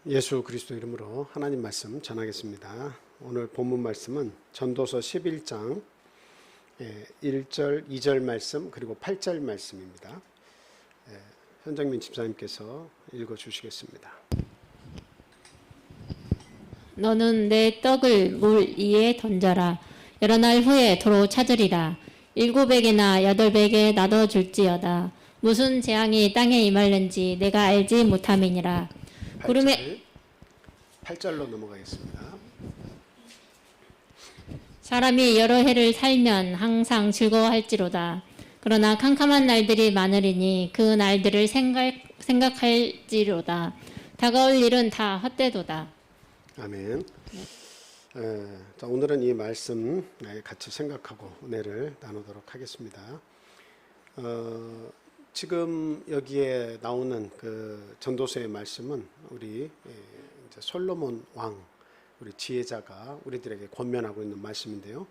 예수 그리스도 이름으로 하나님 말씀 전하겠습니다. 오늘 본문 말씀은 전도서 11장 1절, 2절 말씀 그리고 8절 말씀입니다. 현정민 집사님께서 읽어주시겠습니다. 너는 내 떡을 물 위에 던져라. 여러 날 후에 도로 찾으리라. 700에나 800에 나눠줄지어다. 무슨 재앙이 땅에 임할는지 내가 알지 못함이니라. 구름에 8절로 넘어가겠습니다. 사람이 여러 해를 살면 항상 즐거워할지로다. 그러나 캄캄한 날들이 많으리니 그 날들을 생각할지로다. 다가올 일은 다 헛되도다. 아멘. 자, 오늘은 이 말씀 같이 생각하고 은혜를 나누도록 하겠습니다. 지금 여기에 나오는 그 전도서의 말씀은 우리 이제 솔로몬 왕, 우리 지혜자가 우리들에게 권면하고 있는 말씀인데요.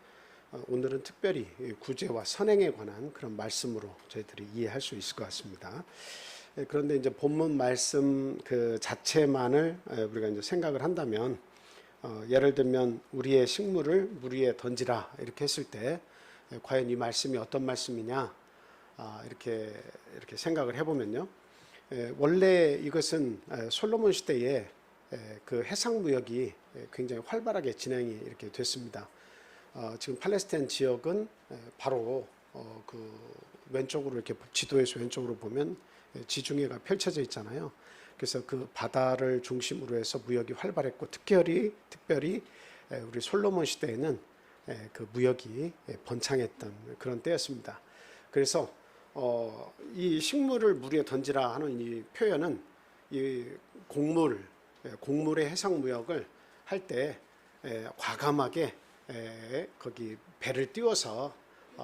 오늘은 특별히 구제와 선행에 관한 그런 말씀으로 저희들이 이해할 수 있을 것 같습니다. 그런데 이제 본문 말씀 그 자체만을 우리가 이제 생각을 한다면, 예를 들면 우리의 식물을 물 위에 던지라 이렇게 했을 때 과연 이 말씀이 어떤 말씀이냐 이렇게 생각을 해보면요. 원래 이것은 솔로몬 시대에 그 해상 무역이 굉장히 활발하게 진행이 이렇게 됐습니다. 지금 팔레스타인 지역은 바로 그 왼쪽으로 이렇게 지도에서 왼쪽으로 보면 지중해가 펼쳐져 있잖아요. 그래서 그 바다를 중심으로 해서 무역이 활발했고 특별히 우리 솔로몬 시대에는 그 무역이 번창했던 그런 때였습니다. 그래서 이 식물을 물 위에 던지라 하는 이 표현은 이 곡물의 해상 무역을 할 때 과감하게 거기 배를 띄워서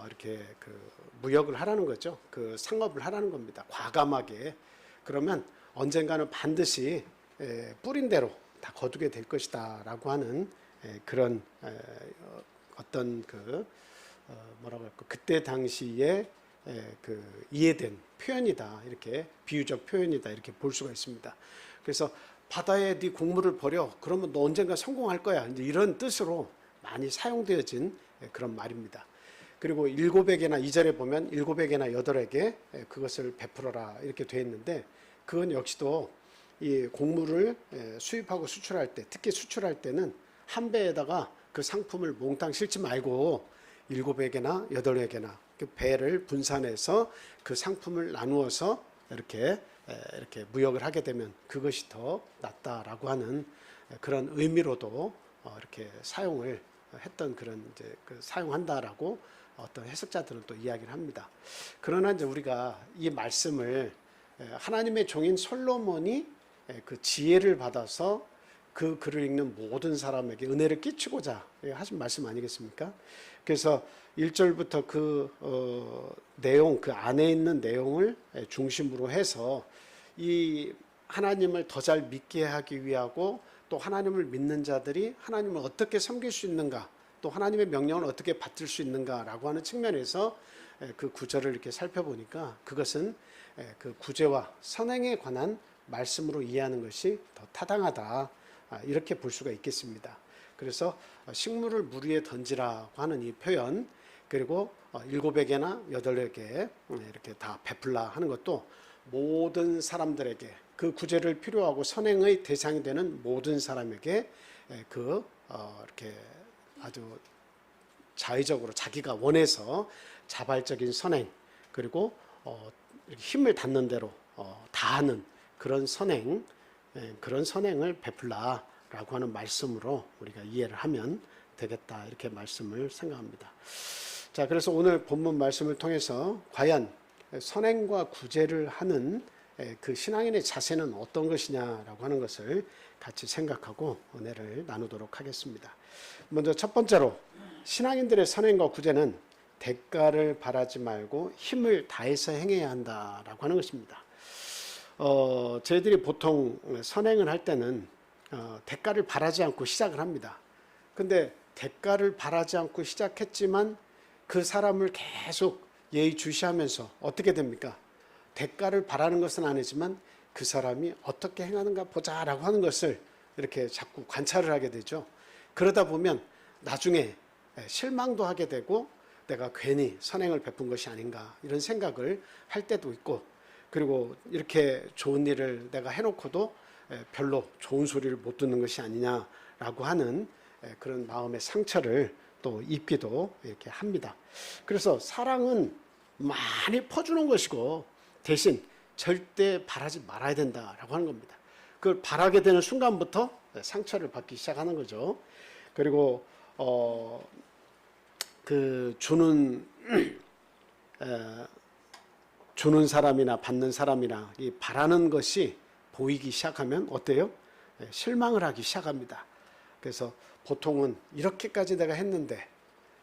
이렇게 그 무역을 하라는 거죠. 그 상업을 하라는 겁니다. 과감하게. 그러면 언젠가는 반드시 뿌린 대로 다 거두게 될 것이다라고 하는 그런 어떤 그 뭐라고 할까, 그때 당시에 그 이해된 표현이다, 이렇게 비유적 표현이다 이렇게 볼 수가 있습니다. 그래서 바다에 네 곡물을 버려, 그러면 너 언젠가 성공할 거야, 이제 이런 뜻으로 많이 사용되어진 그런 말입니다. 그리고 700에나 2절에 보면 700에나 8에게 그것을 베풀어라 이렇게 되어 있는데, 그건 역시도 이 곡물을 수입하고 수출할 때, 특히 수출할 때는 한 배에다가 그 상품을 몽땅 싣지 말고 700에나 8에게나 그 배를 분산해서 그 상품을 나누어서 이렇게 무역을 하게 되면 그것이 더 낫다라고 하는 그런 의미로도 이렇게 사용을 했던 그런 이제 그 사용한다라고 어떤 해석자들은 또 이야기를 합니다. 그러나 이제 우리가 이 말씀을 하나님의 종인 솔로몬이 그 지혜를 받아서 그 글을 읽는 모든 사람에게 은혜를 끼치고자 하신 말씀 아니겠습니까? 그래서 1절부터 그 내용, 그 안에 있는 내용을 중심으로 해서 이 하나님을 더 잘 믿게 하기 위하고, 또 하나님을 믿는 자들이 하나님을 어떻게 섬길 수 있는가, 또 하나님의 명령을 어떻게 받들 수 있는가라고 하는 측면에서 그 구절을 이렇게 살펴보니까 그것은 그 구제와 선행에 관한 말씀으로 이해하는 것이 더 타당하다, 이렇게 볼 수가 있겠습니다. 그래서 식물을 물 위에 던지라고 하는 이 표현, 그리고 700에나 8에게 이렇게 다 베풀라 하는 것도 모든 사람들에게, 그 구제를 필요하고 선행의 대상이 되는 모든 사람에게 이렇게 아주 자의적으로 자기가 원해서 자발적인 선행, 그리고 힘을 닿는 대로 다하는 그런 선행을 베풀라라고 하는 말씀으로 우리가 이해를 하면 되겠다, 이렇게 말씀을 생각합니다. 자, 그래서 오늘 본문 말씀을 통해서 과연 선행과 구제를 하는 그 신앙인의 자세는 어떤 것이냐라고 하는 것을 같이 생각하고 은혜를 나누도록 하겠습니다. 먼저 첫 번째로, 신앙인들의 선행과 구제는 대가를 바라지 말고 힘을 다해서 행해야 한다라고 하는 것입니다. 저희들이 보통 선행을 할 때는 대가를 바라지 않고 시작을 합니다. 근데 대가를 바라지 않고 시작했지만 그 사람을 계속 예의주시하면서 어떻게 됩니까? 대가를 바라는 것은 아니지만 그 사람이 어떻게 행하는가 보자라고 하는 것을 이렇게 자꾸 관찰을 하게 되죠. 그러다 보면 나중에 실망도 하게 되고 내가 괜히 선행을 베푼 것이 아닌가 이런 생각을 할 때도 있고, 그리고 이렇게 좋은 일을 내가 해놓고도 별로 좋은 소리를 못 듣는 것이 아니냐라고 하는 그런 마음의 상처를 또 입기도 이렇게 합니다. 그래서 사랑은 많이 퍼주는 것이고 대신 절대 바라지 말아야 된다라고 하는 겁니다. 그걸 바라게 되는 순간부터 상처를 받기 시작하는 거죠. 그리고 그 주는 사람이나 받는 사람이나 이 바라는 것이 보이기 시작하면 어때요? 실망을 하기 시작합니다. 그래서 보통은 이렇게까지 내가 했는데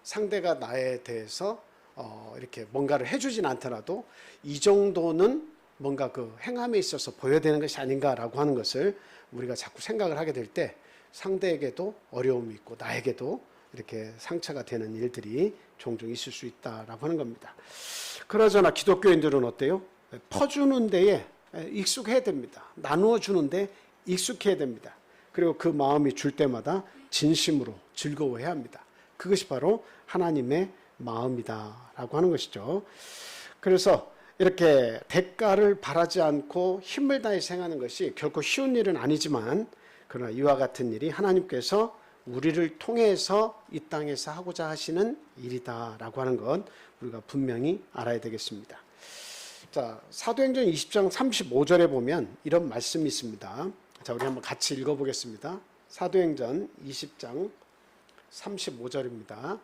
상대가 나에 대해서 이렇게 뭔가를 해주진 않더라도 이 정도는 뭔가 그 행함에 있어서 보여야 되는 것이 아닌가라고 하는 것을 우리가 자꾸 생각을 하게 될 때 상대에게도 어려움이 있고 나에게도 이렇게 상처가 되는 일들이 종종 있을 수 있다라고 하는 겁니다. 그러잖아 기독교인들은 어때요? 퍼주는 데에 익숙해야 됩니다. 나누어 주는데 익숙해야 됩니다. 그리고 그 마음이 줄 때마다 진심으로 즐거워해야 합니다. 그것이 바로 하나님의 마음이다라고 하는 것이죠. 그래서 이렇게 대가를 바라지 않고 힘을 다해서 행하는 것이 결코 쉬운 일은 아니지만, 그러나 이와 같은 일이 하나님께서 우리를 통해서 이 땅에서 하고자 하시는 일이다라고 하는 것 우리가 분명히 알아야 되겠습니다. 자, 사도행전 20장 35절에 보면 이런 말씀이 있습니다. 자, 우리 한번 같이 읽어보겠습니다. 사도행전 20장 35절입니다.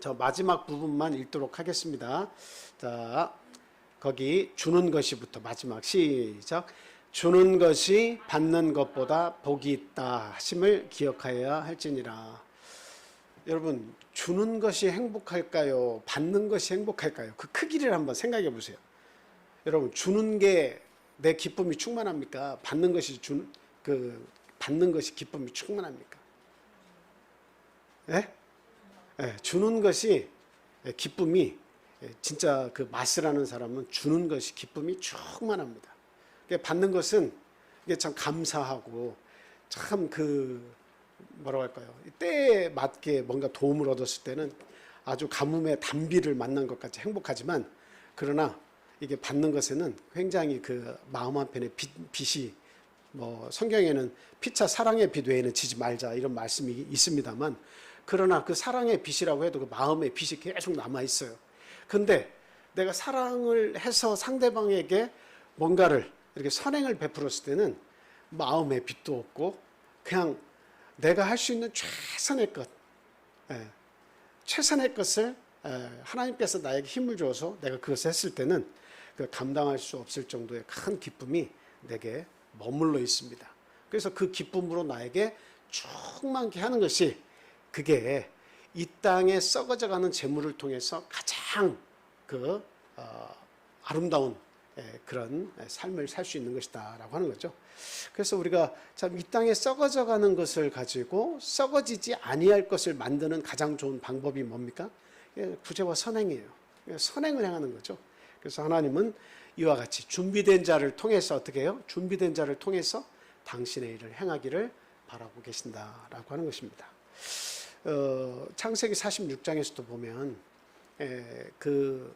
저 마지막 부분만 읽도록 하겠습니다. 자, 거기 주는 것이부터 마지막 시작. 주는 것이 받는 것보다 복이 있다 하심을 기억하여야 할지니라. 여러분, 주는 것이 행복할까요? 받는 것이 행복할까요? 그 크기를 한번 생각해 보세요. 여러분, 주는 게 내 기쁨이 충만합니까? 받는 것이 받는 것이 기쁨이 충만합니까? 예? 예, 주는 것이 기쁨이 진짜 그 마스라는 사람은 주는 것이 기쁨이 충만합니다. 받는 것은 이게 참 감사하고 참 뭐라고 할까요? 때에 맞게 뭔가 도움을 얻었을 때는 아주 가뭄의 단비를 만난 것 같이 행복하지만, 그러나 이게 받는 것에는 굉장히 그 마음 한편에 빛이 뭐 성경에는 피차 사랑의 빛 외에는 지지 말자 이런 말씀이 있습니다만, 그러나 그 사랑의 빛이라고 해도 그 마음의 빛이 계속 남아 있어요. 근데 내가 사랑을 해서 상대방에게 뭔가를 이렇게 선행을 베풀었을 때는 마음의 빛도 없고 그냥 내가 할 수 있는 최선의 것, 최선의 것을 하나님께서 나에게 힘을 줘서 내가 그것을 했을 때는 그 감당할 수 없을 정도의 큰 기쁨이 내게 머물러 있습니다. 그래서 그 기쁨으로 나에게 충만케 하는 것이, 그게 이 땅에 썩어져가는 재물을 통해서 가장 아름다운 그런 삶을 살 수 있는 것이다라고 하는 거죠. 그래서 우리가 참 이 땅에 썩어져가는 것을 가지고 썩어지지 아니할 것을 만드는 가장 좋은 방법이 뭡니까? 구제와 선행이에요. 선행을 행하는 거죠. 그래서 하나님은 이와 같이 준비된 자를 통해서 어떻게 해요? 준비된 자를 통해서 당신의 일을 행하기를 바라고 계신다라고 하는 것입니다. 창세기 46장에서도 보면 그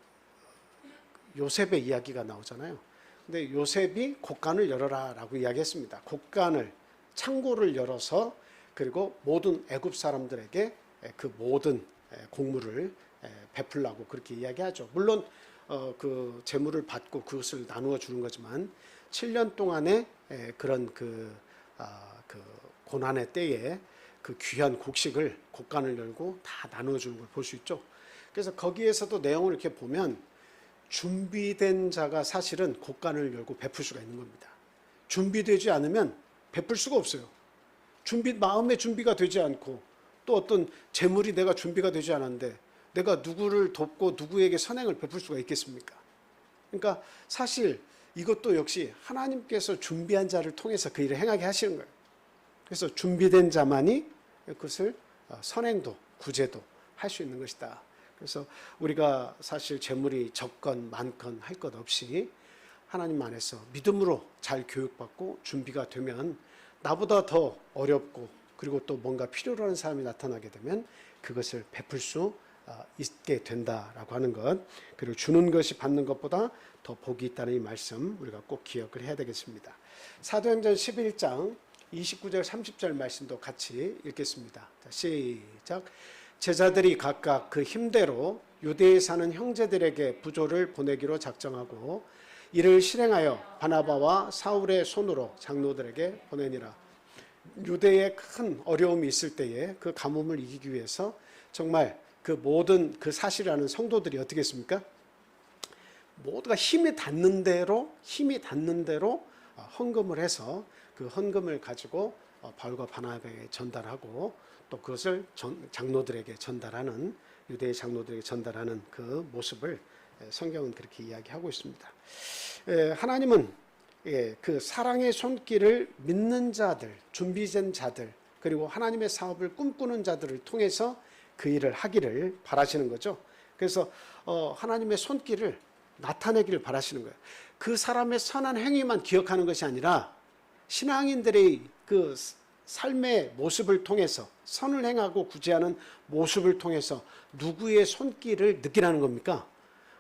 요셉의 이야기가 나오잖아요. 근데 요셉이 곡간을 열어라라고 이야기했습니다. 곡간을, 창고를 열어서 그리고 모든 애굽 사람들에게 그 모든 곡물을 베풀라고 그렇게 이야기하죠. 물론 그 재물을 받고 그것을 나누어 주는 거지만 7년 동안의 그런 그 고난의 때에 그 귀한 곡식을 곡간을 열고 다 나누어 주는 걸 볼 수 있죠. 그래서 거기에서도 내용을 이렇게 보면 준비된 자가 사실은 곡간을 열고 베풀 수가 있는 겁니다. 준비되지 않으면 베풀 수가 없어요. 마음의 준비가 되지 않고 또 어떤 재물이 내가 준비가 되지 않았는데 내가 누구를 돕고 누구에게 선행을 베풀 수가 있겠습니까? 그러니까 사실 이것도 역시 하나님께서 준비한 자를 통해서 그 일을 행하게 하시는 거예요. 그래서 준비된 자만이 그것을 선행도 구제도 할 수 있는 것이다. 그래서 우리가 사실 재물이 적건 많건 할 것 없이 하나님 안에서 믿음으로 잘 교육받고 준비가 되면 나보다 더 어렵고 그리고 또 뭔가 필요로 하는 사람이 나타나게 되면 그것을 베풀 수 있게 된다라고 하는 것, 그리고 주는 것이 받는 것보다 더 복이 있다는 이 말씀 우리가 꼭 기억을 해야 되겠습니다. 사도행전 11장 29절 30절 말씀도 같이 읽겠습니다. 자, 시작. 제자들이 각각 그 힘대로 유대에 사는 형제들에게 부조를 보내기로 작정하고 이를 실행하여 바나바와 사울의 손으로 장로들에게 보내니라. 유대에 큰 어려움이 있을 때에 그 가뭄을 이기기 위해서 정말 그 모든 그 사실을 아는 성도들이 어떻게 했습니까? 모두가 힘이 닿는 대로 헌금을 해서 그 헌금을 가지고 바울과 바나바에게 전달하고 또 그것을 장로들에게 전달하는, 유대의 장로들에게 전달하는 그 모습을 성경은 그렇게 이야기하고 있습니다. 하나님은 그 사랑의 손길을 믿는 자들, 준비된 자들, 그리고 하나님의 사업을 꿈꾸는 자들을 통해서 그 일을 하기를 바라시는 거죠. 그래서 하나님의 손길을 나타내기를 바라시는 거예요. 그 사람의 선한 행위만 기억하는 것이 아니라 신앙인들의 그 삶의 모습을 통해서, 선을 행하고 구제하는 모습을 통해서 누구의 손길을 느끼라는 겁니까?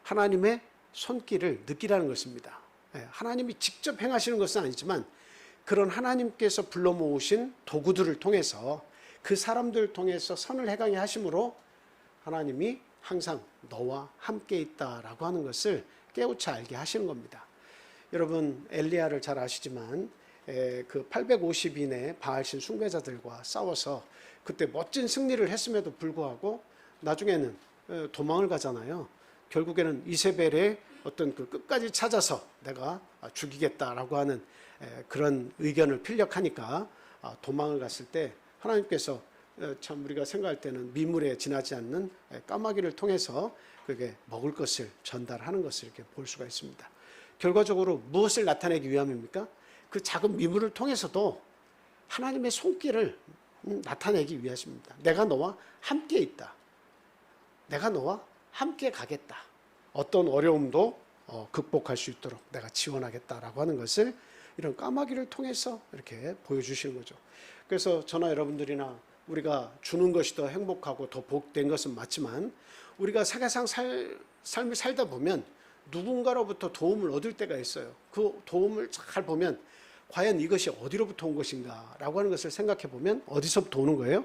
하나님의 손길을 느끼라는 것입니다. 하나님이 직접 행하시는 것은 아니지만 그런 하나님께서 불러 모으신 도구들을 통해서 그 사람들을 통해서 선을 행하게 하심으로 하나님이 항상 너와 함께 있다라고 하는 것을 깨우쳐 알게 하시는 겁니다. 여러분 엘리야를 잘 아시지만 그 850인의 바알신 숭배자들과 싸워서 그때 멋진 승리를 했음에도 불구하고 나중에는 도망을 가잖아요. 결국에는 이세벨의 어떤 그 끝까지 찾아서 내가 죽이겠다라고 하는 그런 의견을 필력하니까 도망을 갔을 때 하나님께서 참 우리가 생각할 때는 미물에 지나지 않는 까마귀를 통해서 그게 먹을 것을 전달하는 것을 이렇게 볼 수가 있습니다. 결과적으로 무엇을 나타내기 위함입니까? 그 작은 미물을 통해서도 하나님의 손길을 나타내기 위하십니다. 내가 너와 함께 있다. 내가 너와 함께 가겠다. 어떤 어려움도 극복할 수 있도록 내가 지원하겠다라고 하는 것을 이런 까마귀를 통해서 이렇게 보여주시는 거죠. 그래서 저나 여러분들이나 우리가 주는 것이 더 행복하고 더 복된 것은 맞지만 우리가 세계상 삶을 살다 보면 누군가로부터 도움을 얻을 때가 있어요. 그 도움을 잘 보면 과연 이것이 어디로부터 온 것인가 라고 하는 것을 생각해 보면 어디서부터 오는 거예요?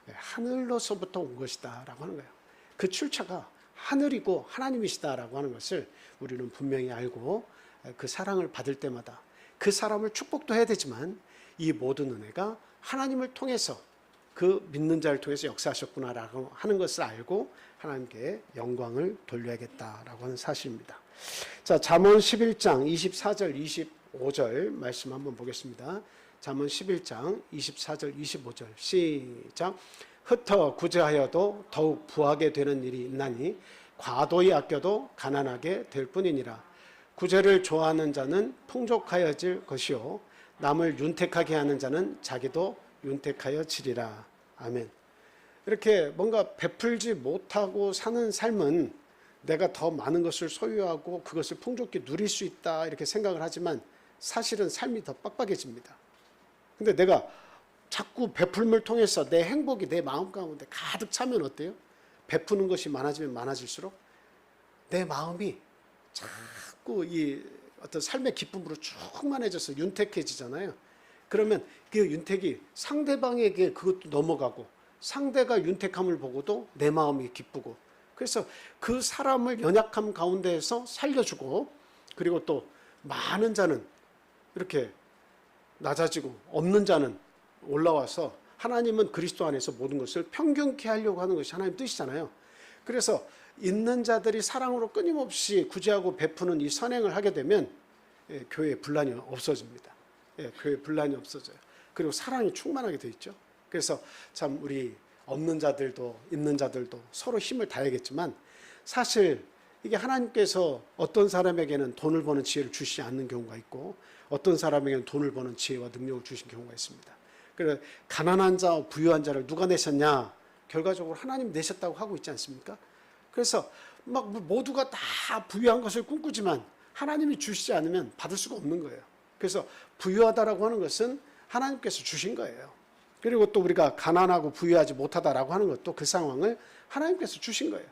하늘로서부터 온 것이다 라고 하는 거예요. 그 출처가 하늘이고 하나님이시다라고 하는 것을 우리는 분명히 알고 그 사랑을 받을 때마다 그 사람을 축복도 해야 되지만 이 모든 은혜가 하나님을 통해서 그 믿는 자를 통해서 역사하셨구나라고 하는 것을 알고 하나님께 영광을 돌려야겠다라고 하는 사실입니다. 자, 잠언 11장 24절 25절 말씀 한번 보겠습니다. 잠언 11장 24절 25절 시작. 흩어 구제하여도 더욱 부하게 되는 일이 있나니 과도히 아껴도 가난하게 될 뿐이니라. 구제를 좋아하는 자는 풍족하여질 것이요 남을 윤택하게 하는 자는 자기도 윤택하여지리라. 아멘. 이렇게 뭔가 베풀지 못하고 사는 삶은 내가 더 많은 것을 소유하고 그것을 풍족히 누릴 수 있다 이렇게 생각을 하지만 사실은 삶이 더 빡빡해집니다. 근데 내가 자꾸 베풀음을 통해서 내 행복이 내 마음 가운데 가득 차면 어때요? 베푸는 것이 많아지면 많아질수록 내 마음이 자꾸 이 어떤 삶의 기쁨으로 충만해져서 윤택해지잖아요. 그러면 그 윤택이 상대방에게 그것도 넘어가고 상대가 윤택함을 보고도 내 마음이 기쁘고 그래서 그 사람을 연약함 가운데에서 살려주고 그리고 또 많은 자는 이렇게 낮아지고 없는 자는 올라와서 하나님은 그리스도 안에서 모든 것을 평균케 하려고 하는 것이 하나님 뜻이잖아요. 그래서 있는 자들이 사랑으로 끊임없이 구제하고 베푸는 이 선행을 하게 되면 교회에 분란이 없어집니다. 교회에 분란이 없어져요. 그리고 사랑이 충만하게 돼 있죠. 그래서 참 우리 없는 자들도 있는 자들도 서로 힘을 다해야겠지만 사실 이게 하나님께서 어떤 사람에게는 돈을 버는 지혜를 주시지 않는 경우가 있고 어떤 사람에게는 돈을 버는 지혜와 능력을 주신 경우가 있습니다. 그래서 가난한 자와 부유한 자를 누가 내셨냐? 결과적으로 하나님 내셨다고 하고 있지 않습니까? 그래서 막 모두가 다 부유한 것을 꿈꾸지만 하나님이 주시지 않으면 받을 수가 없는 거예요. 그래서 부유하다라고 하는 것은 하나님께서 주신 거예요. 그리고 또 우리가 가난하고 부유하지 못하다라고 하는 것도 그 상황을 하나님께서 주신 거예요.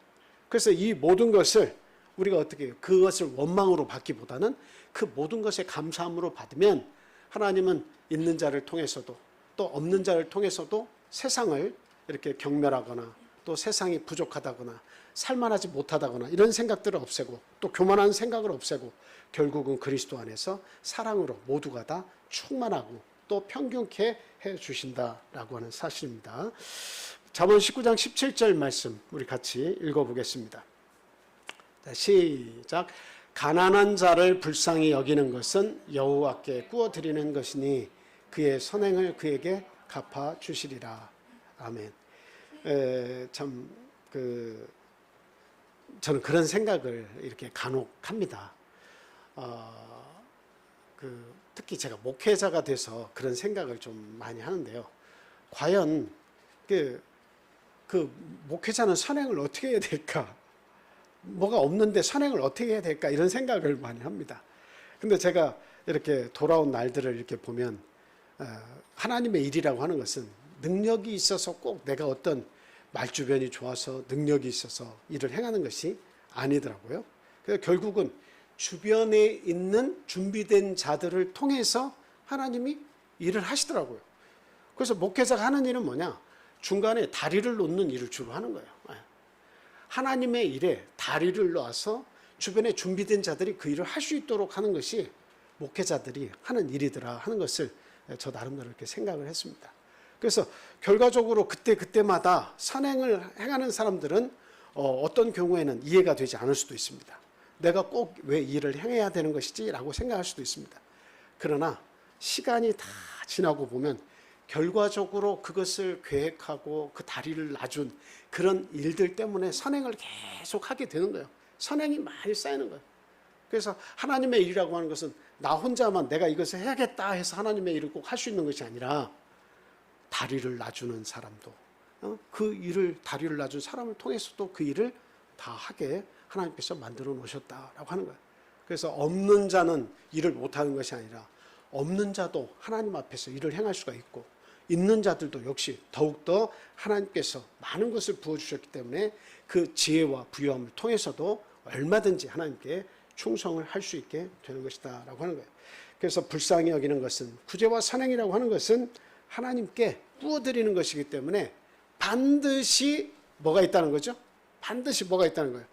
그래서 이 모든 것을 우리가 어떻게 해요? 그것을 원망으로 받기보다는 그 모든 것에 감사함으로 받으면 하나님은 있는 자를 통해서도 또 없는 자를 통해서도 세상을 이렇게 경멸하거나 또 세상이 부족하다거나 살만하지 못하다거나 이런 생각들을 없애고 또 교만한 생각을 없애고 결국은 그리스도 안에서 사랑으로 모두가 다 충만하고 또 평균케 해 주신다라고 하는 사실입니다. 잠언 19장 17절 말씀 우리 같이 읽어보겠습니다. 자, 시작. 가난한 자를 불쌍히 여기는 것은 여호와께 구워드리는 것이니 그의 선행을 그에게 갚아 주시리라. 아멘. 저는 그런 생각을 이렇게 간혹 합니다. 특히 제가 목회자가 돼서 그런 생각을 좀 많이 하는데요. 과연 그 목회자는 선행을 어떻게 해야 될까? 뭐가 없는데 선행을 어떻게 해야 될까? 이런 생각을 많이 합니다. 근데 제가 이렇게 돌아온 날들을 이렇게 보면 하나님의 일이라고 하는 것은 능력이 있어서 꼭 내가 어떤 말주변이 좋아서 능력이 있어서 일을 행하는 것이 아니더라고요. 그래서 결국은 주변에 있는 준비된 자들을 통해서 하나님이 일을 하시더라고요. 그래서 목회자가 하는 일은 뭐냐? 중간에 다리를 놓는 일을 주로 하는 거예요. 하나님의 일에 다리를 놔서 주변에 준비된 자들이 그 일을 할 수 있도록 하는 것이 목회자들이 하는 일이더라 하는 것을 저 나름대로 이렇게 생각을 했습니다. 그래서 결과적으로 그때마다 선행을 행하는 사람들은 어떤 경우에는 이해가 되지 않을 수도 있습니다. 내가 꼭 왜 이 일을 행해야 되는 것이지 라고 생각할 수도 있습니다. 그러나 시간이 다 지나고 보면 결과적으로 그것을 계획하고 그 다리를 놔준 그런 일들 때문에 선행을 계속 하게 되는 거예요. 선행이 많이 쌓이는 거예요. 그래서 하나님의 일이라고 하는 것은 나 혼자만 내가 이것을 해야겠다 해서 하나님의 일을 꼭 할 수 있는 것이 아니라 다리를 놔주는 사람도 그 일을 다리를 놔준 사람을 통해서도 그 일을 다 하게 하나님께서 만들어 놓으셨다라고 하는 거예요. 그래서 없는 자는 일을 못하는 것이 아니라 없는 자도 하나님 앞에서 일을 행할 수가 있고 있는 자들도 역시 더욱더 하나님께서 많은 것을 부어주셨기 때문에 그 지혜와 부유함을 통해서도 얼마든지 하나님께 충성을 할 수 있게 되는 것이다 라고 하는 거예요. 그래서 불쌍히 여기는 것은 구제와 선행이라고 하는 것은 하나님께 부어드리는 것이기 때문에 반드시 뭐가 있다는 거죠? 반드시 뭐가 있다는 거예요.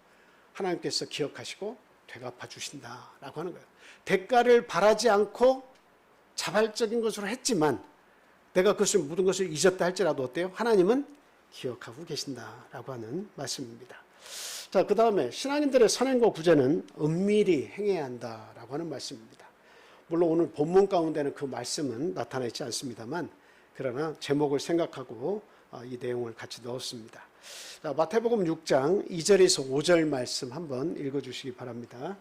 하나님께서 기억하시고 되갚아 주신다라고 하는 거예요. 대가를 바라지 않고 자발적인 것으로 했지만 내가 그것을 모든 것을 잊었다 할지라도 어때요? 하나님은 기억하고 계신다라고 하는 말씀입니다. 자, 그 다음에 신앙인들의 선행과 구제는 은밀히 행해야 한다라고 하는 말씀입니다. 물론 오늘 본문 가운데는 그 말씀은 나타나 있지 않습니다만 그러나 제목을 생각하고 이 내용을 같이 넣었습니다. 자, 마태복음 6장 2절에서 5절 말씀 한번 읽어주시기 바랍니다.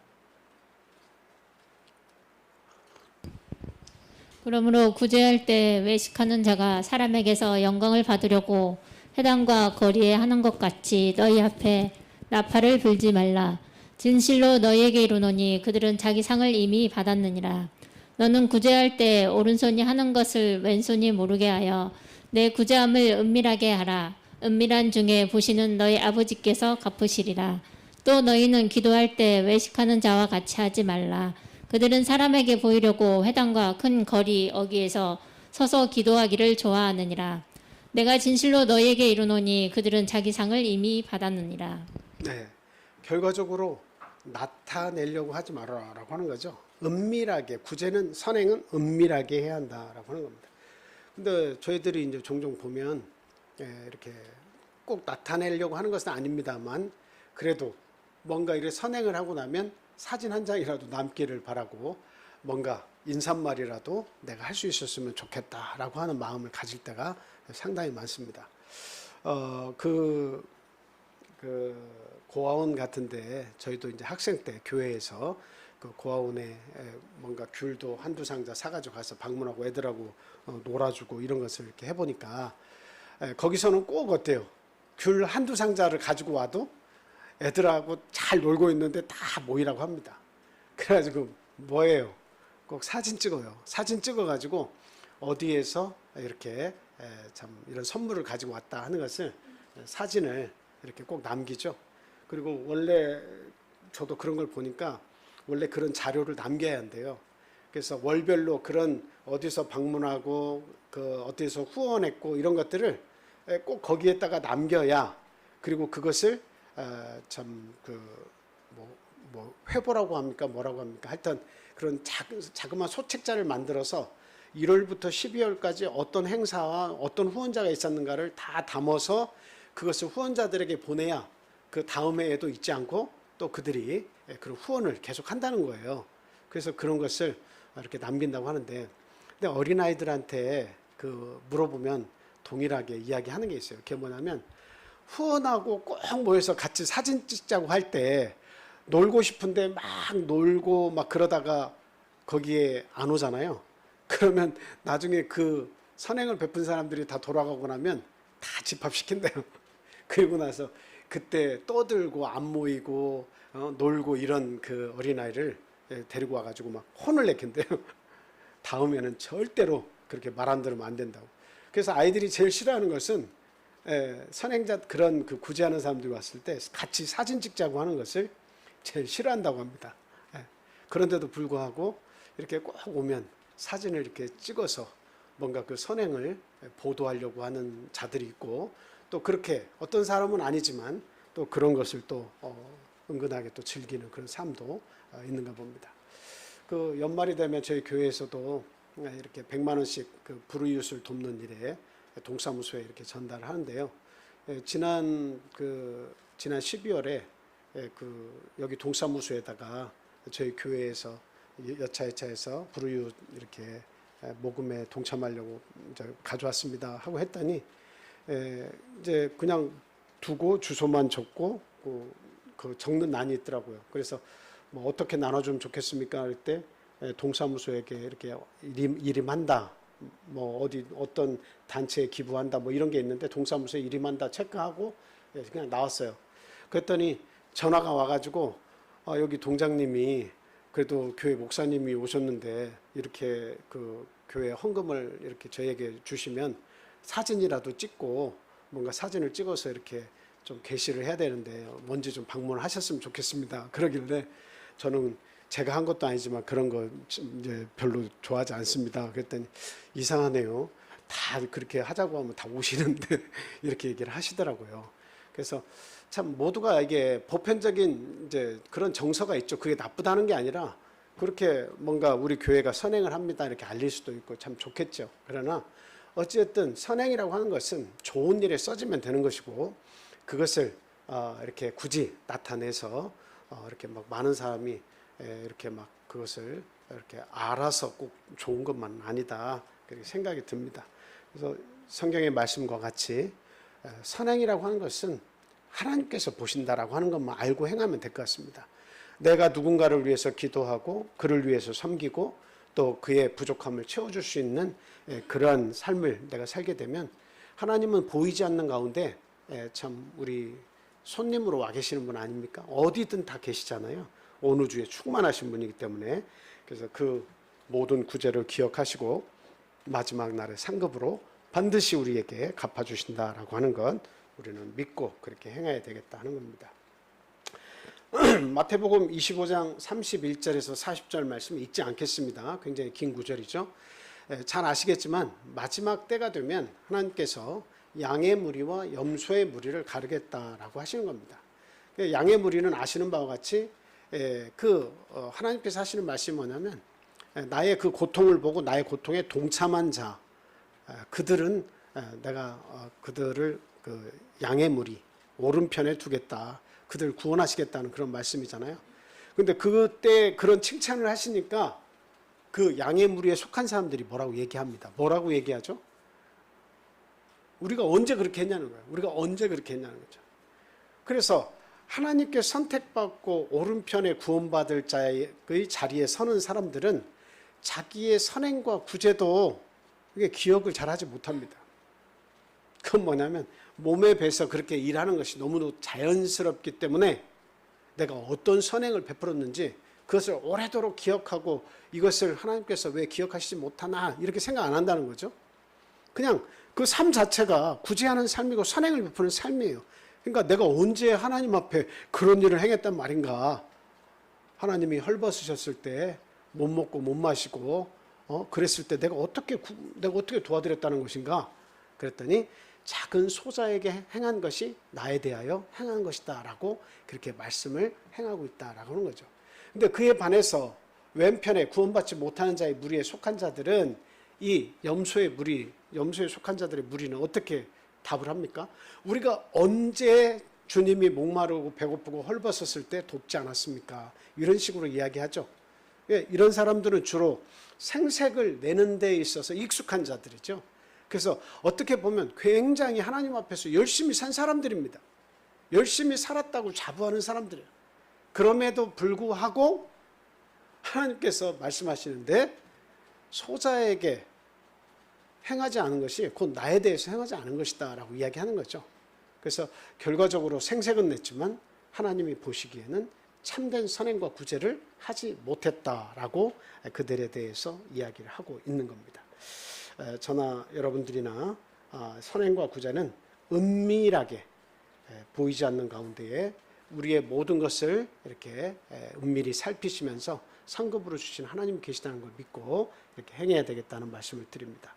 그러므로 구제할 때 외식하는 자가 사람에게서 영광을 받으려고 회당과 거리에 하는 것 같이 너희 앞에 나팔을 불지 말라. 진실로 너희에게 이르노니 그들은 자기 상을 이미 받았느니라. 너는 구제할 때 오른손이 하는 것을 왼손이 모르게 하여 내 구제함을 은밀하게 하라. 은밀한 중에 보시는 너희 아버지께서 갚으시리라. 또 너희는 기도할 때 외식하는 자와 같이 하지 말라. 그들은 사람에게 보이려고 회당과 큰 거리 어귀에서 서서 기도하기를 좋아하느니라. 내가 진실로 너희에게 이르노니 그들은 자기 상을 이미 받았느니라. 네, 결과적으로 나타내려고 하지 말아라라고 하는 거죠. 은밀하게, 구제는 선행은 은밀하게 해야 한다라고 하는 겁니다. 근데 저희들이 이제 종종 보면 이렇게 꼭 나타내려고 하는 것은 아닙니다만 그래도 뭔가 이렇게 선행을 하고 나면 사진 한 장이라도 남기를 바라고 뭔가 인사말이라도 내가 할 수 있었으면 좋겠다라고 하는 마음을 가질 때가 상당히 많습니다. 그 고아원 같은데 저희도 이제 학생 때 교회에서 그 고아원에 뭔가 귤도 한두 상자 사가지고 가서 방문하고 애들하고 놀아주고 이런 것을 이렇게 해보니까 거기서는 꼭 어때요? 귤 한두 상자를 가지고 와도 애들하고 잘 놀고 있는데 다 모이라고 합니다. 그래가지고 뭐예요? 꼭 사진 찍어요. 사진 찍어가지고 어디에서 이렇게 참 이런 선물을 가지고 왔다 하는 것을 사진을 이렇게 꼭 남기죠. 그리고 원래 저도 그런 걸 보니까 원래 그런 자료를 남겨야 한대요. 그래서 월별로 그런 어디서 방문하고 그 어디서 후원했고 이런 것들을 꼭 거기에다가 남겨야, 그리고 그것을 참 그 뭐 회보라고 합니까? 뭐라고 합니까? 하여튼 그런 자그마한 소책자를 만들어서 1월부터 12월까지 어떤 행사와 어떤 후원자가 있었는가를 다 담아서 그것을 후원자들에게 보내야 그 다음 해에도 잊지 않고 또 그들이 그런 후원을 계속 한다는 거예요. 그래서 그런 것을 이렇게 남긴다고 하는데, 근데 어린아이들한테 그 물어보면 동일하게 이야기하는 게 있어요. 그게 뭐냐면 후원하고 꼭 모여서 같이 사진 찍자고 할 때 놀고 싶은데 막 놀고 막 그러다가 거기에 안 오잖아요. 그러면 나중에 그 선행을 베푼 사람들이 다 돌아가고 나면 다 집합시킨대요. 그리고 나서 그때 떠들고 안 모이고 놀고 이런 그 어린아이를 데리고 와가지고 막 혼을 내킨대요. 다음에는 절대로 그렇게 말 안 들으면 안 된다고. 그래서 아이들이 제일 싫어하는 것은 선행자 그런 그 구제하는 사람들이 왔을 때 같이 사진 찍자고 하는 것을 제일 싫어한다고 합니다. 그런데도 불구하고 이렇게 꼭 오면 사진을 이렇게 찍어서 뭔가 그 선행을 보도하려고 하는 자들이 있고, 또 그렇게 어떤 사람은 아니지만 또 그런 것을 또 은근하게 또 즐기는 그런 삶도 있는가 봅니다. 그 연말이 되면 저희 교회에서도 이렇게 100만 원씩 그 불우이웃을 돕는 일에 동사무소에 이렇게 전달을 하는데요. 지난 12월에 그 여기 동사무소에다가 저희 교회에서 여차여차해서 불우이웃 이렇게 모금에 동참하려고 이제 가져왔습니다 하고 했더니 이제 그냥 두고 주소만 적고 그 적는 난이 있더라고요. 그래서 뭐 어떻게 나눠주면 좋겠습니까 할 때 동사무소에게 이렇게 일임한다, 뭐 어디 어떤 단체에 기부한다 뭐 이런 게 있는데 동사무소에 일임한다 체크하고 그냥 나왔어요. 그랬더니 전화가 와가지고 여기 동장님이 그래도 교회 목사님이 오셨는데 이렇게 그 교회 헌금을 이렇게 저에게 주시면 사진이라도 찍고 뭔가 사진을 찍어서 이렇게 좀 게시를 해야 되는데 먼저 좀 방문을 하셨으면 좋겠습니다. 그러길래 저는 제가 한 것도 아니지만 그런 거 이제 별로 좋아하지 않습니다. 그랬더니 이상하네요. 다 그렇게 하자고 하면 다 오시는데 이렇게 얘기를 하시더라고요. 그래서 참 모두가 이게 보편적인 이제 그런 정서가 있죠. 그게 나쁘다는 게 아니라 그렇게 뭔가 우리 교회가 선행을 합니다 이렇게 알릴 수도 있고 참 좋겠죠. 그러나 어쨌든 선행이라고 하는 것은 좋은 일에 써지면 되는 것이고, 그것을 이렇게 굳이 나타내서 이렇게 막 많은 사람이 이렇게 막 그것을 이렇게 알아서 꼭 좋은 것만 아니다 그렇게 생각이 듭니다. 그래서 성경의 말씀과 같이 선행이라고 하는 것은 하나님께서 보신다라고 하는 것만 알고 행하면 될 것 같습니다. 내가 누군가를 위해서 기도하고 그를 위해서 섬기고 또 그의 부족함을 채워줄 수 있는 그러한 삶을 내가 살게 되면 하나님은 보이지 않는 가운데 참 우리 손님으로 와 계시는 분 아닙니까? 어디든 다 계시잖아요. 온 우주에 충만하신 분이기 때문에, 그래서 그 모든 구제를 기억하시고 마지막 날의 상급으로 반드시 우리에게 갚아주신다라고 하는 건 우리는 믿고 그렇게 행해야 되겠다 하는 겁니다. 마태복음 25장 31절에서 40절 말씀 읽지 않겠습니다. 굉장히 긴 구절이죠. 잘 아시겠지만 마지막 때가 되면 하나님께서 양의 무리와 염소의 무리를 가르겠다라고 하시는 겁니다. 양의 무리는 아시는 바와 같이 하나님께서 하시는 말씀이 뭐냐면 나의 그 고통을 보고 나의 고통에 동참한 자, 그들은 내가 그들을 그 양의 무리 오른편에 두겠다, 그들을 구원하시겠다는 그런 말씀이잖아요. 그런데 그때 그런 칭찬을 하시니까 그 양의 무리에 속한 사람들이 뭐라고 얘기합니다. 뭐라고 얘기하죠? 우리가 언제 그렇게 했냐는 거예요. 우리가 언제 그렇게 했냐는 거죠. 그래서 하나님께 선택받고 오른편에 구원받을 자의 자리에 서는 사람들은 자기의 선행과 구제도 기억을 잘하지 못합니다. 그건 뭐냐면 몸에 배서 그렇게 일하는 것이 너무도 자연스럽기 때문에 내가 어떤 선행을 베풀었는지 그것을 오래도록 기억하고 이것을 하나님께서 왜 기억하시지 못하나 이렇게 생각 안 한다는 거죠. 그냥 그 삶 자체가 구제하는 삶이고 선행을 베푸는 삶이에요. 그러니까 내가 언제 하나님 앞에 그런 일을 행했단 말인가. 하나님이 헐벗으셨을 때 못 먹고 못 마시고 그랬을 때 내가 어떻게 도와드렸다는 것인가. 그랬더니 작은 소자에게 행한 것이 나에 대하여 행한 것이다 라고 그렇게 말씀을 행하고 있다라고 하는 거죠. 근데 그에 반해서 왼편에 구원받지 못하는 자의 무리에 속한 자들은 이 염소에 속한 자들의 무리는 어떻게 답을 합니까? 우리가 언제 주님이 목마르고 배고프고 헐벗었을 때 돕지 않았습니까? 이런 식으로 이야기하죠. 이런 사람들은 주로 생색을 내는 데 있어서 익숙한 자들이죠. 그래서 어떻게 보면 굉장히 하나님 앞에서 열심히 산 사람들입니다. 열심히 살았다고 자부하는 사람들이에요. 그럼에도 불구하고 하나님께서 말씀하시는데 소자에게 행하지 않은 것이 곧 나에 대해서 행하지 않은 것이다 라고 이야기하는 거죠. 그래서 결과적으로 생색은 냈지만 하나님이 보시기에는 참된 선행과 구제를 하지 못했다라고 그들에 대해서 이야기를 하고 있는 겁니다. 저나 여러분들이나 선행과 구제는 은밀하게 보이지 않는 가운데에 우리의 모든 것을 이렇게 은밀히 살피시면서 상급으로 주신 하나님이 계시다는 걸 믿고 이렇게 행해야 되겠다는 말씀을 드립니다.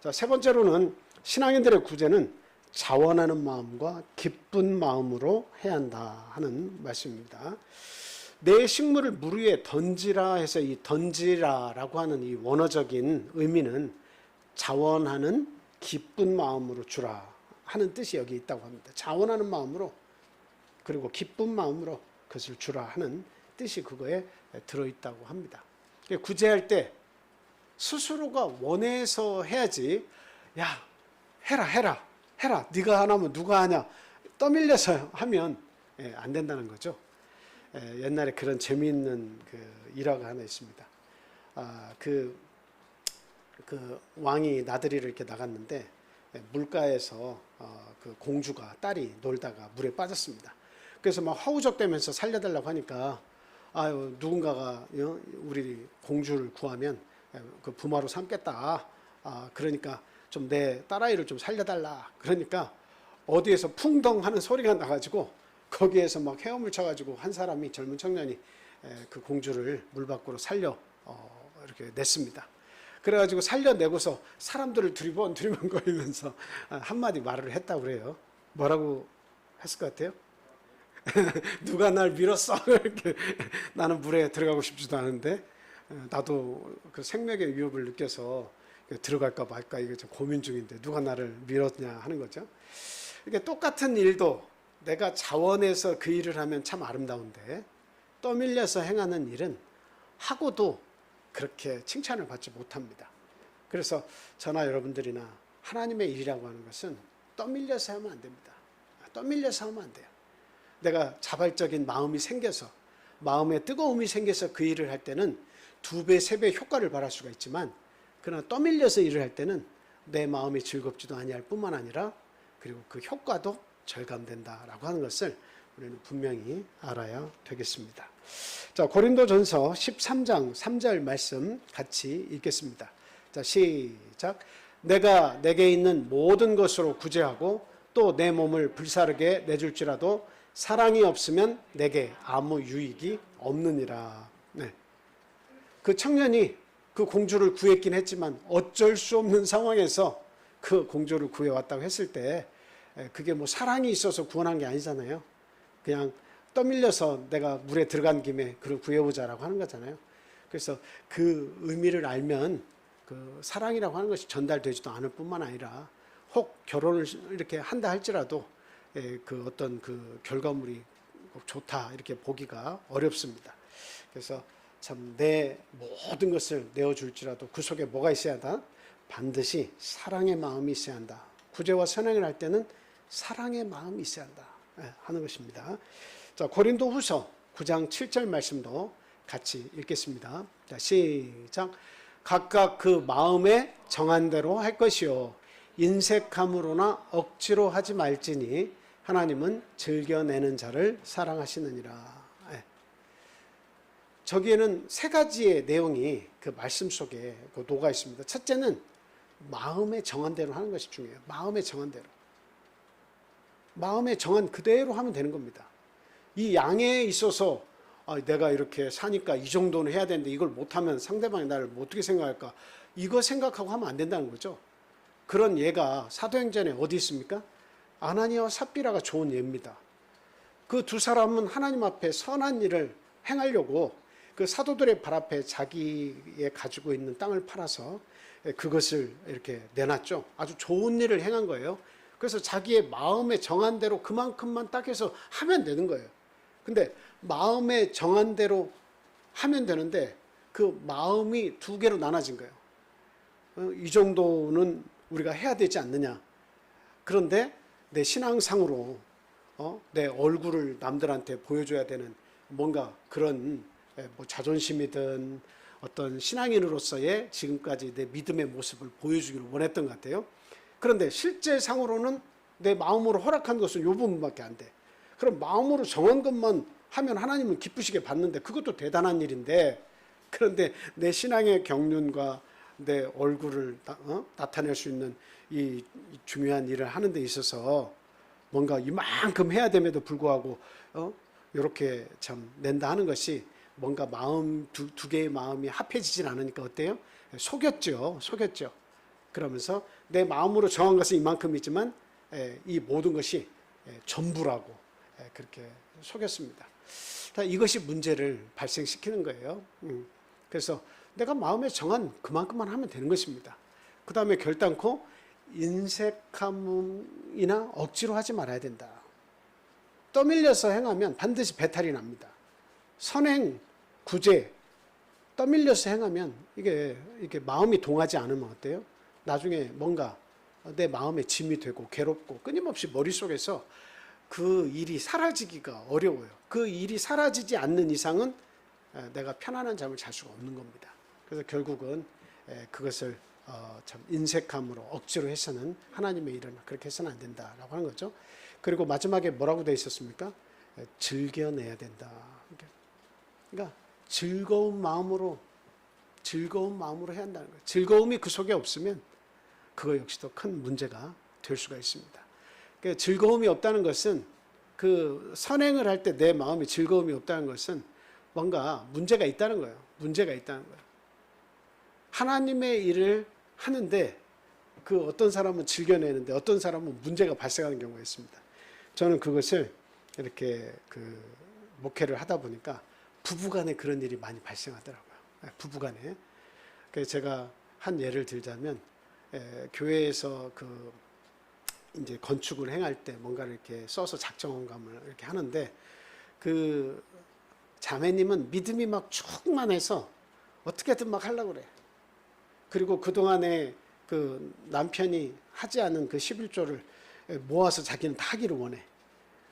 자, 세 번째로는 신앙인들의 구제는 자원하는 마음과 기쁜 마음으로 해야 한다 하는 말씀입니다. 내 식물을 물 위에 던지라 해서 이 던지라라고 하는 이 원어적인 의미는 자원하는 기쁜 마음으로 주라 하는 뜻이 여기 있다고 합니다. 자원하는 마음으로 그리고 기쁜 마음으로 그것을 주라 하는 뜻이 그거에 들어있다고 합니다. 구제할 때 스스로가 원해서 해야지 야 해라 네가 안 하면 누가 하냐 떠밀려서 하면 안 된다는 거죠. 옛날에 그런 재미있는 그 일화가 하나 있습니다. 그 왕이 나들이를 이렇게 나갔는데 물가에서 그 공주가 딸이 놀다가 물에 빠졌습니다. 그래서 막 허우적대면서 살려달라고 하니까 누군가가 우리 공주를 구하면 그 부마로 삼겠다. 그러니까 좀 내 딸아이를 좀 살려달라. 그러니까 어디에서 풍덩 하는 소리가 나가지고 거기에서 막 헤엄을 쳐가지고 한 사람이 젊은 청년이 그 공주를 물 밖으로 살려 이렇게 냈습니다. 그래가지고 살려내고서 사람들을 두리번거리면서 한마디 말을 했다고 그래요. 뭐라고 했을 것 같아요? 누가 날 밀었어? 이렇게 나는 물에 들어가고 싶지도 않은데 나도 그 생명의 위협을 느껴서 들어갈까 말까 이거 좀 고민 중인데 누가 나를 밀었냐 하는 거죠. 이게 똑같은 일도 내가 자원해서 그 일을 하면 참 아름다운데 떠밀려서 행하는 일은 하고도 그렇게 칭찬을 받지 못합니다. 그래서 저나 여러분들이나 하나님의 일이라고 하는 것은 떠밀려서 하면 안 됩니다. 떠밀려서 하면 안 돼요. 내가 자발적인 마음이 생겨서 마음에 뜨거움이 생겨서 그 일을 할 때는 2배, 3배 효과를 발할 수가 있지만 그러나 떠밀려서 일을 할 때는 내 마음이 즐겁지도 아니할 뿐만 아니라 그리고 그 효과도 절감된다라고 하는 것을 우리는 분명히 알아야 되겠습니다. 자, 고린도전서 13장 3절 말씀 같이 읽겠습니다. 자, 시작. 내가 내게 있는 모든 것으로 구제하고 또 내 몸을 불사르게 내줄지라도 사랑이 없으면 내게 아무 유익이 없느니라. 네. 그 청년이 그 공주를 구했긴 했지만 어쩔 수 없는 상황에서 그 공주를 구해왔다고 했을 때 그게 뭐 사랑이 있어서 구원한 게 아니잖아요. 그냥 떠밀려서 내가 물에 들어간 김에 그를 구해보자라고 하는 거잖아요. 그래서 그 의미를 알면 그 사랑이라고 하는 것이 전달되지도 않을 뿐만 아니라 혹 결혼을 이렇게 한다 할지라도 그 어떤 그 결과물이 좋다 이렇게 보기가 어렵습니다. 그래서 참 내 모든 것을 내어줄지라도 그 속에 뭐가 있어야 한다? 반드시 사랑의 마음이 있어야 한다. 구제와 선행을 할 때는 사랑의 마음이 있어야 한다 하는 것입니다. 자, 고린도후서 9장 7절 말씀도 같이 읽겠습니다. 자, 시작. 각각 그 마음에 정한 대로 할 것이요 인색함으로나 억지로 하지 말지니 하나님은 즐겨내는 자를 사랑하시느니라. 저기에는 세 가지의 내용이 그 말씀 속에 녹아 있습니다. 첫째는 마음에 정한 대로 하는 것이 중요해요. 마음에 정한 대로. 마음에 정한 그대로 하면 되는 겁니다. 이 양에 있어서 내가 이렇게 사니까 이 정도는 해야 되는데 이걸 못하면 상대방이 나를 어떻게 생각할까? 이거 생각하고 하면 안 된다는 거죠. 그런 예가 사도행전에 어디 있습니까? 아나니아와 삽비라가 좋은 예입니다. 그 두 사람은 하나님 앞에 선한 일을 행하려고 그 사도들의 발 앞에 자기의 가지고 있는 땅을 팔아서 그것을 이렇게 내놨죠. 아주 좋은 일을 행한 거예요. 그래서 자기의 마음에 정한 대로 그만큼만 딱 해서 하면 되는 거예요. 근데 마음에 정한 대로 하면 되는데 그 마음이 두 개로 나눠진 거예요. 이 정도는 우리가 해야 되지 않느냐. 그런데 내 신앙상으로 내 얼굴을 남들한테 보여줘야 되는 뭔가 그런 뭐 자존심이든 어떤 신앙인으로서의 지금까지 내 믿음의 모습을 보여주기를 원했던 것 같아요. 그런데 실제 상으로는 내 마음으로 허락한 것은 이 부분밖에 안 돼. 그럼 마음으로 정한 것만 하면 하나님은 기쁘시게 받는데 그것도 대단한 일인데, 그런데 내 신앙의 경륜과 내 얼굴을 나타낼 수 있는 이 중요한 일을 하는 데 있어서 뭔가 이만큼 해야 됨에도 불구하고 이렇게 참 낸다 하는 것이 뭔가 마음 두 개의 마음이 합해지진 않으니까 어때요? 속였죠. 그러면서 내 마음으로 정한 것은 이만큼이지만 이 모든 것이 전부라고 그렇게 속였습니다. 이것이 문제를 발생시키는 거예요. 그래서 내가 마음에 정한 그만큼만 하면 되는 것입니다. 그 다음에 결단코 인색함이나 억지로 하지 말아야 된다. 떠밀려서 행하면 반드시 배탈이 납니다. 선행, 구제, 떠밀려서 행하면 이게 마음이 동하지 않으면 어때요? 나중에 뭔가 내 마음에 짐이 되고 괴롭고 끊임없이 머릿속에서 그 일이 사라지기가 어려워요. 그 일이 사라지지 않는 이상은 내가 편안한 잠을 잘 수가 없는 겁니다. 그래서 결국은 그것을 참 인색함으로 억지로 해서는 하나님의 일은 그렇게 해서는 안 된다라고 하는 거죠. 그리고 마지막에 뭐라고 되어 있었습니까? 즐겨내야 된다. 그러니까 즐거운 마음으로 해야 한다는 거예요. 즐거움이 그 속에 없으면 그거 역시도 큰 문제가 될 수가 있습니다. 그러니까 즐거움이 없다는 것은 그 선행을 할 때 내 마음에 즐거움이 없다는 것은 뭔가 문제가 있다는 거예요. 하나님의 일을 하는데 그 어떤 사람은 즐겨내는데 어떤 사람은 문제가 발생하는 경우가 있습니다. 저는 그것을 이렇게 그 목회를 하다 보니까 부부간에 그런 일이 많이 발생하더라고요. 부부간에. 그래서 제가 한 예를 들자면 교회에서 그 이제 건축을 행할 때 뭔가를 이렇게 써서 작정원감을 이렇게 하는데 그 자매님은 믿음이 막 충만해서 어떻게든 막 하려고 그래. 그리고 그동안에 그 남편이 하지 않은 그 11조를 모아서 자기는 다 하기를 원해.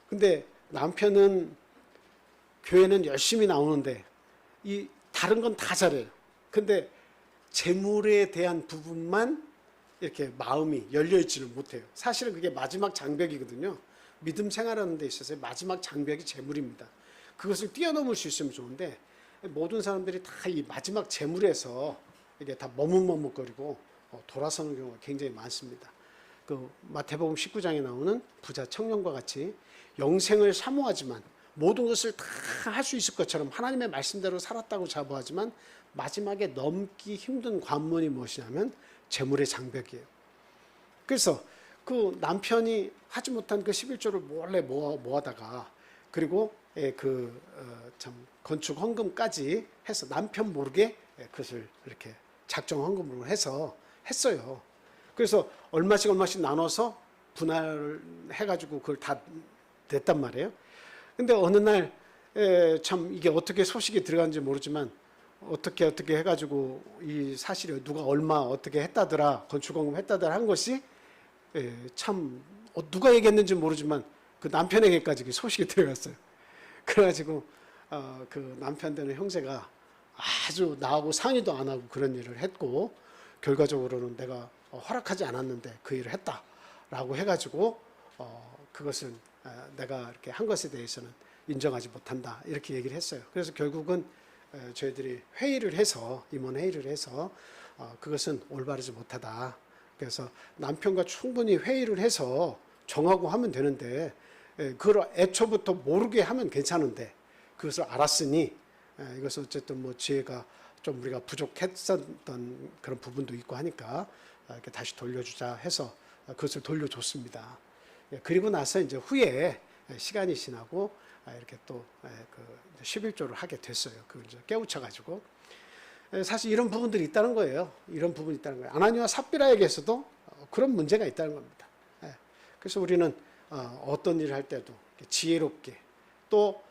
근데 남편은 교회는 열심히 나오는데 이 다른 건 다 잘해요. 근데 재물에 대한 부분만 이렇게 마음이 열려있지를 못해요. 사실은 그게 마지막 장벽이거든요. 믿음 생활하는 데 있어서 마지막 장벽이 재물입니다. 그것을 뛰어넘을 수 있으면 좋은데 모든 사람들이 다 이 마지막 재물에서 이게 다 머뭇머뭇거리고 돌아서는 경우가 굉장히 많습니다. 그 마태복음 19장에 나오는 부자 청년과 같이 영생을 사모하지만 모든 것을 다 할 수 있을 것처럼 하나님의 말씀대로 살았다고 자부하지만 마지막에 넘기 힘든 관문이 무엇이냐면 재물의 장벽이에요. 그래서 그 남편이 하지 못한 그 11조를 몰래 모아다가 그리고 참 건축 헌금까지 해서 남편 모르게 그것을 이렇게 작정 헌금으로 해서 했어요. 그래서 얼마씩 나눠서 분할을 해가지고 그걸 다 냈단 말이에요. 근데 어느 날 참 이게 어떻게 소식이 들어간지 모르지만 어떻게 해가지고 이 사실이 누가 얼마 어떻게 했다더라 건축헌금 했다더라 한 것이 참 누가 얘기했는지 모르지만 그 남편에게까지 그 소식이 들어갔어요. 그래가지고 그 남편 되는 형제가 아주 나하고 상의도 안 하고 그런 일을 했고 결과적으로는 내가 허락하지 않았는데 그 일을 했다라고 해가지고 그것은 내가 이렇게 한 것에 대해서는 인정하지 못한다 이렇게 얘기를 했어요. 그래서 결국은 저희들이 회의를 해서 임원 회의를 해서 그것은 올바르지 못하다. 그래서 남편과 충분히 회의를 해서 정하고 하면 되는데 그걸 애초부터 모르게 하면 괜찮은데 그것을 알았으니 이것은 어쨌든 뭐 지혜가 좀 우리가 부족했었던 그런 부분도 있고 하니까 이렇게 다시 돌려주자 해서 그것을 돌려줬습니다. 그리고 나서 이제 후에 시간이 지나고 이렇게 또 그 11조를 하게 됐어요. 그걸 이제 깨우쳐가지고 사실 이런 부분들이 있다는 거예요. 이런 부분이 있다는 거예요. 아나니와 삽비라에게서도 그런 문제가 있다는 겁니다. 그래서 우리는 어떤 일을 할 때도 지혜롭게 또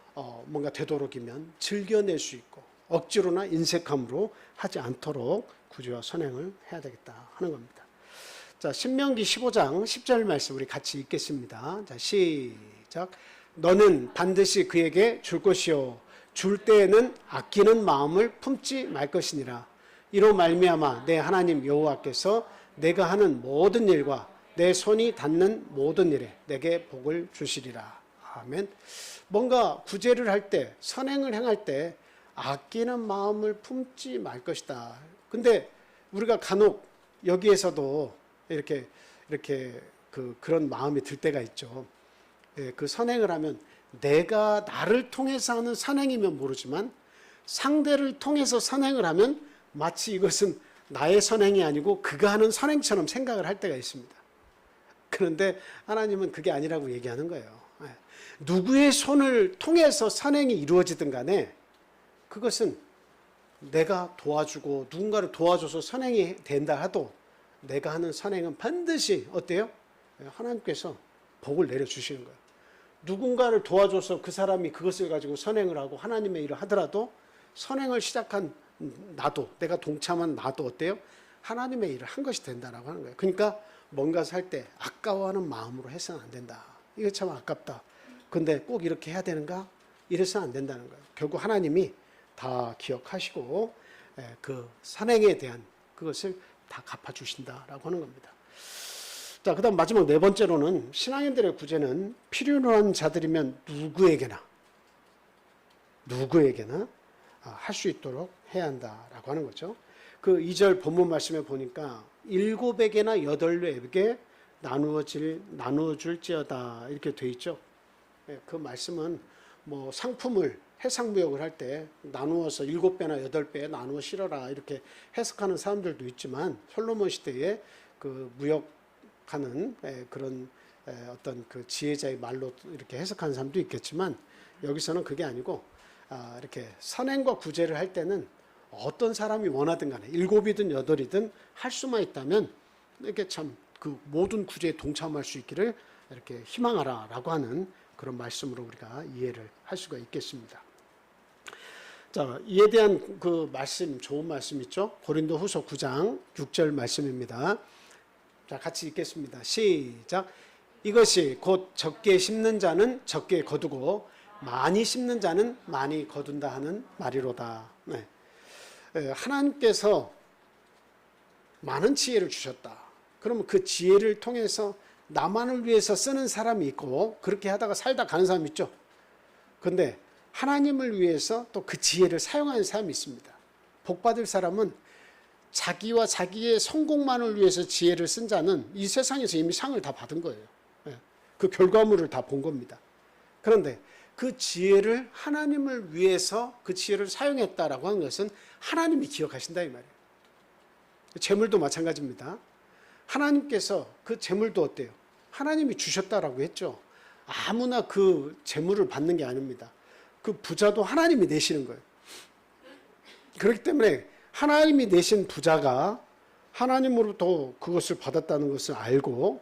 뭔가 되도록이면 즐겨낼 수 있고 억지로나 인색함으로 하지 않도록 구제와 선행을 해야 되겠다 하는 겁니다. 자, 신명기 15장 10절 말씀 우리 같이 읽겠습니다. 자, 시작. 너는 반드시 그에게 줄 것이요 줄 때에는 아끼는 마음을 품지 말 것이니라. 이로 말미암아 내 하나님 여호와께서 내가 하는 모든 일과 내 손이 닿는 모든 일에 내게 복을 주시리라. 아멘. 뭔가 구제를 할 때, 선행을 행할 때 아끼는 마음을 품지 말 것이다. 근데 우리가 간혹 여기에서도 이렇게 그런 마음이 들 때가 있죠. 그 선행을 하면 내가 나를 통해서 하는 선행이면 모르지만 상대를 통해서 선행을 하면 마치 이것은 나의 선행이 아니고 그가 하는 선행처럼 생각을 할 때가 있습니다. 그런데 하나님은 그게 아니라고 얘기하는 거예요. 누구의 손을 통해서 선행이 이루어지든 간에 그것은 내가 도와주고 누군가를 도와줘서 선행이 된다 하도 내가 하는 선행은 반드시 어때요? 하나님께서 복을 내려주시는 거예요. 누군가를 도와줘서 그 사람이 그것을 가지고 선행을 하고 하나님의 일을 하더라도 선행을 시작한 나도, 내가 동참한 나도 어때요? 하나님의 일을 한 것이 된다라고 하는 거예요. 그러니까 뭔가 살 때 아까워하는 마음으로 해서는 안 된다. 이거 참 아깝다. 근데 꼭 이렇게 해야 되는가? 이래서는 안 된다는 거예요. 결국 하나님이 다 기억하시고 그 선행에 대한 그것을 다 갚아주신다라고 하는 겁니다. 자, 그 다음 마지막 네 번째로는 신앙인들의 구제는 필요로 한 자들이면 누구에게나 할 수 있도록 해야 한다라고 하는 거죠. 그 2절 본문 말씀에 보니까 7에게나 8에게 나누어줄지어다 이렇게 돼 있죠. 그 말씀은 뭐 상품을 해상무역을 할 때 나누어서 7배나 8배 나누어 실어라 이렇게 해석하는 사람들도 있지만 솔로몬 시대에 그 무역하는 그런 어떤 그 지혜자의 말로 이렇게 해석하는 사람도 있겠지만 여기서는 그게 아니고 이렇게 선행과 구제를 할 때는 어떤 사람이 원하든 간에 7이든 8이든 할 수만 있다면 이렇게 참 그 모든 구제에 동참할 수 있기를 이렇게 희망하라라고 하는 그런 말씀으로 우리가 이해를 할 수가 있겠습니다. 자, 이에 대한 그 말씀, 좋은 말씀 있죠? 고린도후서 9장 6절 말씀입니다. 자, 같이 읽겠습니다. 시작. 이것이 곧 적게 심는 자는 적게 거두고 많이 심는 자는 많이 거둔다 하는 말이로다. 네. 하나님께서 많은 지혜를 주셨다. 그러면 그 지혜를 통해서 나만을 위해서 쓰는 사람이 있고 그렇게 하다가 살다 가는 사람이 있죠. 그런데 하나님을 위해서 또 그 지혜를 사용하는 사람이 있습니다. 복받을 사람은 자기와 자기의 성공만을 위해서 지혜를 쓴 자는 이 세상에서 이미 상을 다 받은 거예요. 그 결과물을 다 본 겁니다. 그런데 그 지혜를 하나님을 위해서 그 지혜를 사용했다라고 하는 것은 하나님이 기억하신다 이 말이에요. 재물도 마찬가지입니다. 하나님께서 그 재물도 어때요? 하나님이 주셨다라고 했죠. 아무나 그 재물을 받는 게 아닙니다. 그 부자도 하나님이 내시는 거예요. 그렇기 때문에 하나님이 내신 부자가 하나님으로부터 그것을 받았다는 것을 알고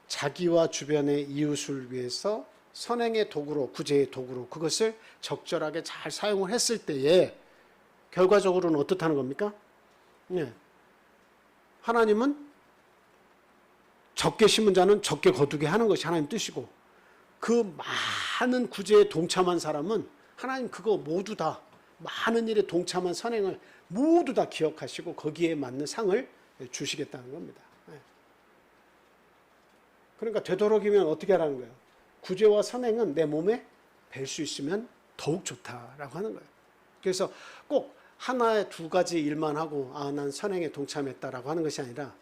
자기와 주변의 이웃을 위해서 선행의 도구로, 구제의 도구로 그것을 적절하게 잘 사용을 했을 때에 결과적으로는 어떻다는 겁니까? 네. 하나님은 적게 심은 자는 적게 거두게 하는 것이 하나님 뜻이고 그 많은 구제에 동참한 사람은 하나님 그거 모두 다 많은 일에 동참한 선행을 모두 다 기억하시고 거기에 맞는 상을 주시겠다는 겁니다. 그러니까 되도록이면 어떻게 하라는 거예요? 구제와 선행은 내 몸에 뵐 수 있으면 더욱 좋다라고 하는 거예요. 그래서 꼭 하나의 두 가지 일만 하고 난 선행에 동참했다라고 하는 것이 아니라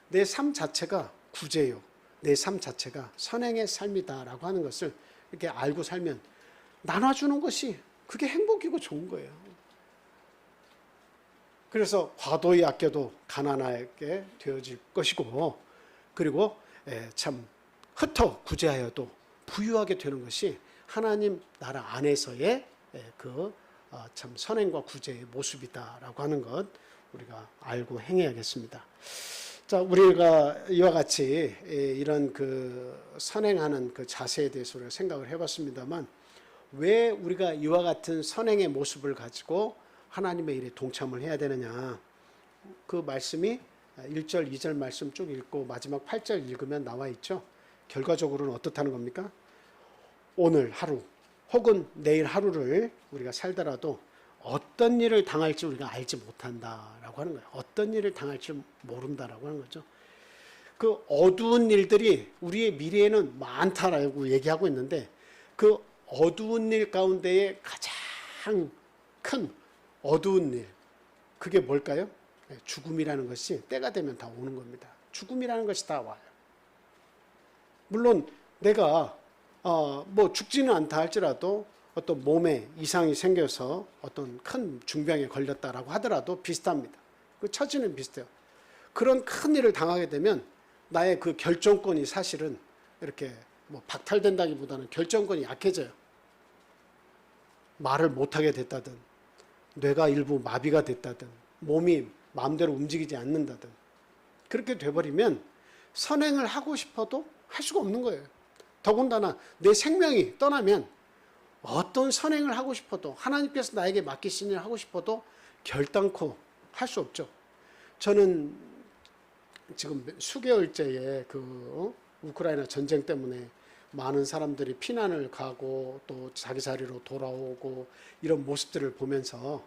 내 삶 자체가 구제요. 내 삶 자체가 선행의 삶이다라고 하는 것을 이렇게 알고 살면 나눠주는 것이 그게 행복이고 좋은 거예요. 그래서 과도히 아껴도 가난하게 되어질 것이고, 그리고 참 흩어 구제하여도 부유하게 되는 것이 하나님 나라 안에서의 참 선행과 구제의 모습이다라고 하는 것 우리가 알고 행해야겠습니다. 자, 우리가 이와 같이 이런 선행하는 그 자세에 대해서 우리가 생각을 해봤습니다만, 왜 우리가 이와 같은 선행의 모습을 가지고 하나님의 일에 동참을 해야 되느냐? 그 말씀이 1절, 2절 말씀 쭉 읽고 마지막 8절 읽으면 나와 있죠. 결과적으로는 어떻다는 겁니까? 오늘 하루 혹은 내일 하루를 우리가 살더라도 어떤 일을 당할지 우리가 알지 못한다라고 하는 거예요. 어떤 일을 당할지 모른다라고 하는 거죠. 그 어두운 일들이 우리의 미래에는 많다라고 얘기하고 있는데, 그 어두운 일 가운데에 가장 큰 어두운 일, 그게 뭘까요? 죽음이라는 것이 때가 되면 다 오는 겁니다. 죽음이라는 것이 다 와요. 물론 내가 뭐 죽지는 않다 할지라도 어떤 몸에 이상이 생겨서 어떤 큰 중병에 걸렸다라고 하더라도 비슷합니다. 그 처지는 비슷해요. 그런 큰 일을 당하게 되면 나의 그 결정권이 사실은 이렇게 뭐 박탈된다기보다는 결정권이 약해져요. 말을 못하게 됐다든, 뇌가 일부 마비가 됐다든, 몸이 마음대로 움직이지 않는다든, 그렇게 돼버리면 선행을 하고 싶어도 할 수가 없는 거예요. 더군다나 내 생명이 떠나면 어떤 선행을 하고 싶어도, 하나님께서 나에게 맡기신 일을 하고 싶어도 결단코 할 수 없죠. 저는 지금 수개월째에 우크라이나 전쟁 때문에 많은 사람들이 피난을 가고 또 자기 자리로 돌아오고 이런 모습들을 보면서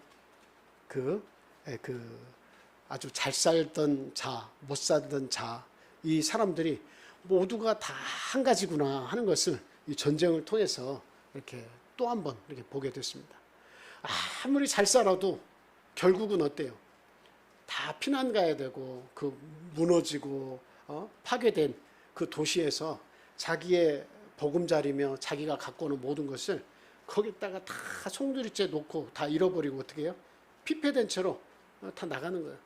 아주 잘 살던 자, 못 살던 자, 이 사람들이 모두가 다 한 가지구나 하는 것을 이 전쟁을 통해서 이렇게 또 한 번 이렇게 보게 됐습니다. 아무리 잘 살아도 결국은 어때요? 다 피난 가야 되고, 그 무너지고 파괴된 그 도시에서 자기의 보금자리며 자기가 갖고 오는 모든 것을 거기다가 다 송두리째 놓고 다 잃어버리고 어떻게 해요? 피폐된 채로 다 나가는 거예요.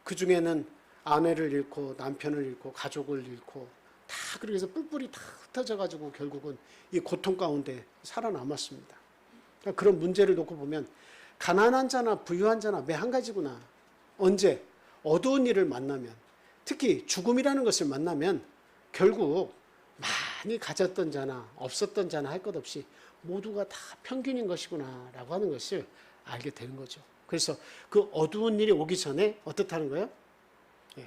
그 중에는 아내를 잃고 남편을 잃고 가족을 잃고 다 그렇게 해서 뿔뿔이 다 흩어져 가지고 결국은 이 고통 가운데 살아남았습니다. 그러니까 그런 문제를 놓고 보면 가난한 자나 부유한 자나 매 한 가지구나. 언제 어두운 일을 만나면, 특히 죽음이라는 것을 만나면 결국 많이 가졌던 자나 없었던 자나 할 것 없이 모두가 다 평균인 것이구나 라고 하는 것을 알게 되는 거죠. 그래서 그 어두운 일이 오기 전에 어떻다는 거예요?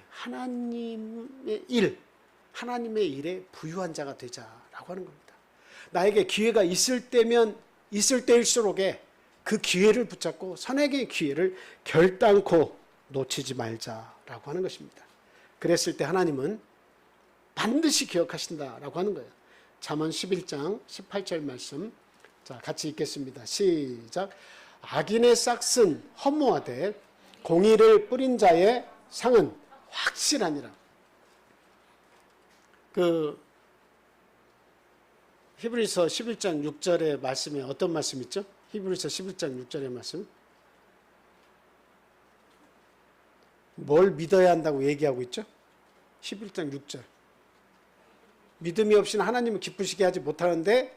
하나님의 일에 부유한 자가 되자라고 하는 겁니다. 나에게 기회가 있을 때면 있을 때일수록에 그 기회를 붙잡고 선행의 기회를 결단코 놓치지 말자라고 하는 것입니다. 그랬을 때 하나님은 반드시 기억하신다라고 하는 거예요. 잠언 11장 18절 말씀, 자 같이 읽겠습니다. 시작. 악인의 싹은 허무하되 공의를 뿌린 자의 상은 확실하니라. 히브리서 11장 6절의 말씀에 어떤 말씀 있죠? 히브리서 11장 6절의 말씀. 뭘 믿어야 한다고 얘기하고 있죠? 11장 6절. 믿음이 없이는 하나님을 기쁘시게 하지 못하는데,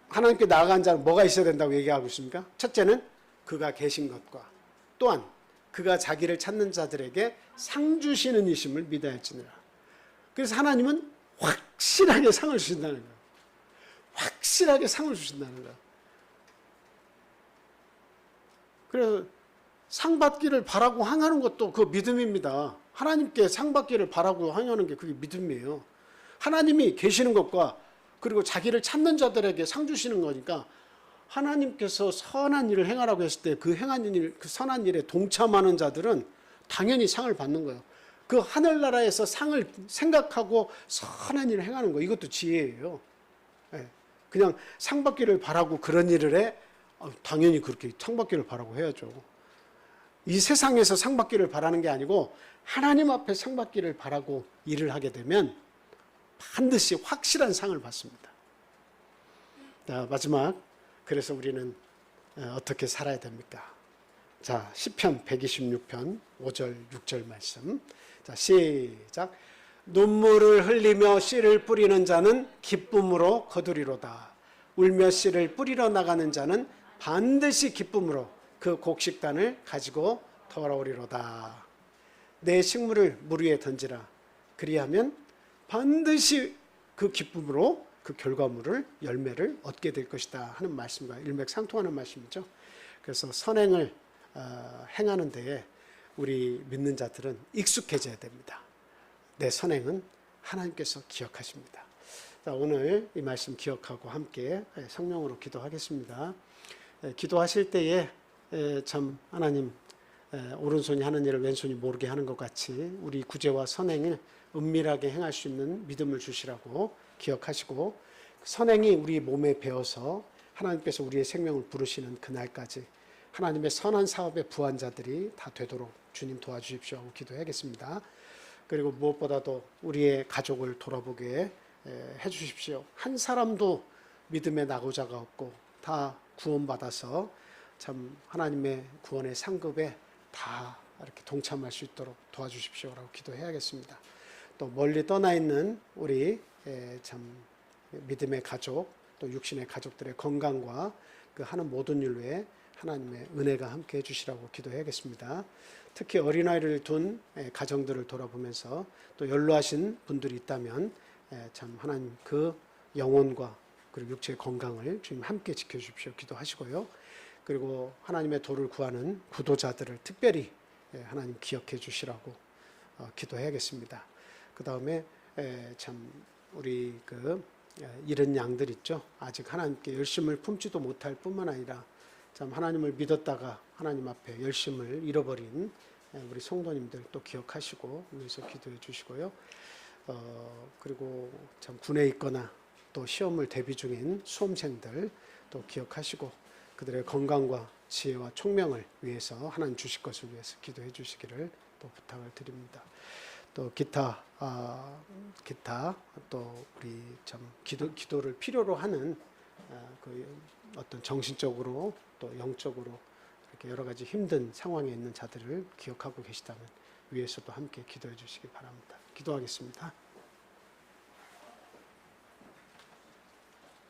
하나님께 나아간 자는 뭐가 있어야 된다고 얘기하고 있습니까? 첫째는 그가 계신 것과, 또한 그가 자기를 찾는 자들에게 상 주시는 이심을 믿어야 할지니라. 그래서 하나님은 확실하게 상을 주신다는 거예요. 확실하게 상을 주신다는 거예요. 그래서 상 받기를 바라고 항하는 것도 그 믿음입니다. 하나님께 상 받기를 바라고 항하는 게 그게 믿음이에요. 하나님이 계시는 것과 그리고 자기를 찾는 자들에게 상 주시는 거니까, 하나님께서 선한 일을 행하라고 했을 때 그 행한 일, 그 선한 일에 동참하는 자들은 당연히 상을 받는 거예요. 그 하늘나라에서 상을 생각하고 선한 일을 행하는 거, 이것도 지혜예요. 그냥 상 받기를 바라고 그런 일을 해? 당연히 그렇게 상 받기를 바라고 해야죠. 이 세상에서 상 받기를 바라는 게 아니고 하나님 앞에 상 받기를 바라고 일을 하게 되면 반드시 확실한 상을 받습니다. 자, 마지막, 그래서 우리는 어떻게 살아야 됩니까? 자, 시편 126편 5절 6절 말씀. 자, 시작. 눈물을 흘리며 씨를 뿌리는 자는 기쁨으로 거두리로다. 울며 씨를 뿌리러 나가는 자는 반드시 기쁨으로 그 곡식단을 가지고 돌아오리로다. 내 식물을 물 위에 던지라. 그리하면 반드시 그 기쁨으로 그 결과물을, 열매를 얻게 될 것이다 하는 말씀과 일맥상통하는 말씀이죠. 그래서 선행을 행하는 데에 우리 믿는 자들은 익숙해져야 됩니다. 내 선행은 하나님께서 기억하십니다. 자, 오늘 이 말씀 기억하고 함께 성령으로 기도하겠습니다. 기도하실 때에 참 하나님 오른손이 하는 일을 왼손이 모르게 하는 것 같이 우리 구제와 선행을 은밀하게 행할 수 있는 믿음을 주시라고 기억하시고, 선행이 우리 몸에 배어서 하나님께서 우리의 생명을 부르시는 그날까지 하나님의 선한 사업의 부한자들이 다 되도록 주님 도와주십시오 하고 기도하겠습니다. 그리고 무엇보다도 우리의 가족을 돌아보게 해주십시오. 한 사람도 믿음의 낙오자가 없고 다 구원받아서 참 하나님의 구원의 상급에 다 이렇게 동참할 수 있도록 도와주십시오라고 기도해야겠습니다. 또 멀리 떠나 있는 우리 참 믿음의 가족, 또 육신의 가족들의 건강과 그 하는 모든 일에 하나님의 은혜가 함께 해주시라고 기도해야겠습니다. 특히 어린아이를 둔 가정들을 돌아보면서 또 연로하신 분들이 있다면 참 하나님 그 영혼과 그리고 육체의 건강을 주님 함께 지켜주십시오 기도하시고요. 그리고 하나님의 도를 구하는 구도자들을 특별히 하나님 기억해 주시라고 기도해야겠습니다. 그 다음에 참 우리 그 잃은 양들 있죠. 아직 하나님께 열심을 품지도 못할 뿐만 아니라 참 하나님을 믿었다가 하나님 앞에 열심을 잃어버린 우리 성도님들 또 기억하시고 위해서 기도해 주시고요. 그리고 참 군에 있거나 또 시험을 대비 중인 수험생들 또 기억하시고 그들의 건강과 지혜와 총명을 위해서 하나님 주실 것을 위해서 기도해 주시기를 또 부탁을 드립니다. 또 기타 또 우리 참 기도를 필요로 하는 그 어떤 정신적으로 또 영적으로 이렇게 여러 가지 힘든 상황에 있는 자들을 기억하고 계시다면 위에서도 함께 기도해 주시기 바랍니다. 기도하겠습니다.